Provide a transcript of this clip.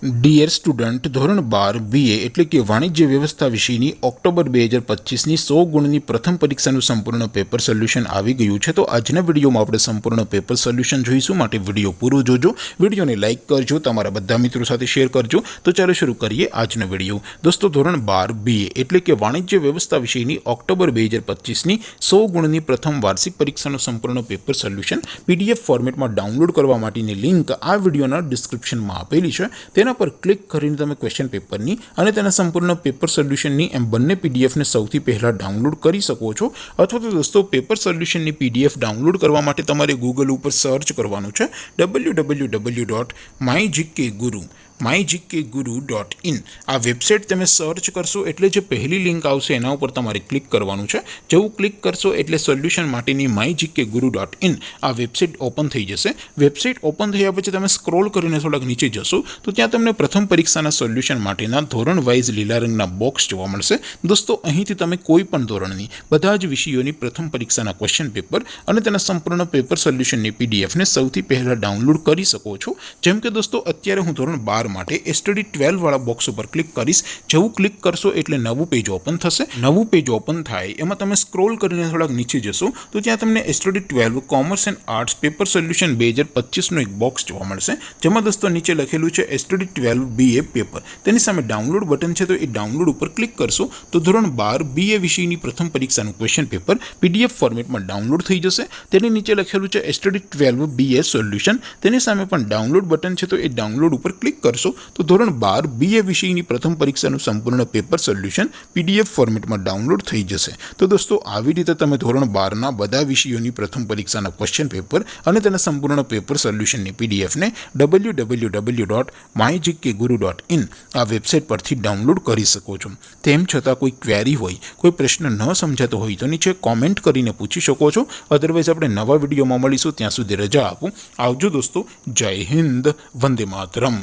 Dear student, ધોરણ 12 BA એટલે કે વાણિજ્ય વ્યવસ્થા વિષયની ઓક્ટોબર 2025ની 100 ગુણની પ્રથમ પરીક્ષાનું સંપૂર્ણ પેપર સોલ્યુશન આવી ગયું છે। તો આજના વિડીયોમાં આપણે સંપૂર્ણ પેપર સોલ્યુશન જોઈશું, માટે વિડીયો પૂરો જોજો, વિડીયોને લાઇક કરજો, તમારા બધા મિત્રો સાથે શેર કરજો। તો ચાલો શરૂ કરીએ આજનો વિડીયો। દોસ્તો, ધોરણ 12 BA એટલે કે વાણિજ્ય વ્યવસ્થા વિષયની ઓક્ટોબર 2025ની 100 ગુણની પ્રથમ વાર્ષિક પરીક્ષાનું સંપૂર્ણ પેપર સોલ્યુશન PDF ફોર્મેટમાં ડાઉનલોડ કરવા માટેની લિંક આ વિડીયોના ડિસ્ક્રિપ્શનમાં આપેલી છે। તેના પર ક્લિક કરીને તમે ક્વેશ્ચન પેપરની અને તેના સંપૂર્ણ પેપર સોલ્યુશનની એમ બંને પીડીએફને સૌથી પહેલા ડાઉનલોડ કરી શકો છો। અથવા તો દોસ્તો, પેપર સોલ્યુશનની PDF ડાઉનલોડ કરવા માટે તમારે ગૂગલ ઉપર સર્ચ કરવાનું છે www.mygkguru.in। આ વેબસાઇટ તમે સર્ચ કરશો એટલે જે પહેલી લિંક આવશે એના ઉપર તમારે ક્લિક કરવાનું છે। જેવું ક્લિક કરશો એટલે સોલ્યુશન માટેની mygkguru.in આ વેબસાઇટ ઓપન થઈ જશે। વેબસાઇટ ઓપન થયા પછી તમે સ્ક્રોલ કરીને થોડાક નીચે જશો તો ત્યાં તમને પ્રથમ પરીક્ષાના સોલ્યુશન માટેના ધોરણ વાઇઝ લીલા રંગના બોક્સ જોવા મળશે। દોસ્તો, અહીંથી તમે કોઈ પણ ધોરણની બધા જ વિષયોની પ્રથમ પરીક્ષાના ક્વેશ્ચન પેપર અને તેના સંપૂર્ણ પેપર સોલ્યુશનની પીડીએફને સૌથી પહેલા ડાઉનલોડ કરી શકો છો। જેમ કે દોસ્તો, અત્યારે હું ધોરણ 12 માટે STD 12 વાળા બોક્સ ઉપર ક્લિક કરીશ। જેવું ક્લિક કરશો એટલે નવું પેજ ઓપન થશે। નવું પેજ ઓપન થાય એમાં તમે સ્ક્રોલ કરીને થોડાક નીચે જશો તો ત્યાં તમને STD 12 commerce and arts paper solution 2025નું એક બોક્સ જોવા મળશે, જેમાં દોસ્તો નીચે લખેલું છે STD 12 BA પેપર। તેની સામે ડાઉનલોડ બટન છે, તો એ ડાઉનલોડ ઉપર ક્લિક કરશો તો ધોરણ 12 BA વિષયની પ્રથમ પરીક્ષાનું ક્વેશ્ચન પેપર PDF ફોર્મેટમાં ડાઉનલોડ થઈ જશે। તેની નીચે લખેલું છે STD 12 BA સોલ્યુશન। તેની સામે પણ ડાઉનલોડ બટન છે, તો એ ડાઉનલોડ ઉપર ક્લિક કરશો તો ધોરણ 12 BA વિષયની પ્રથમ પરીક્ષાનું સંપૂર્ણ પેપર સોલ્યુશન PDF ફોર્મેટમાં ડાઉનલોડ થઈ જશે। તો દોસ્તો, આવી રીતે તમે ધોરણ 12ના બધા વિષયોની પ્રથમ પરીક્ષાના ક્વેશ્ચન પેપર અને તેના સંપૂર્ણ પેપર સોલ્યુશનની પીડીએફને www.mygkguru.in આ વેબસાઇટ પરથી ડાઉનલોડ કરી શકો છો। તેમ છતાં કોઈ ક્વેરી હોય, કોઈ પ્રશ્ન ન સમજાતો હોય તો નીચે કોમેન્ટ કરીને પૂછી શકો છો। અધરવાઇઝ આપણે નવા વિડીયોમાં મળીશું, ત્યાં સુધી રજા આપો। આવજો દોસ્તો, જય હિન્દ, વંદે માતરમ।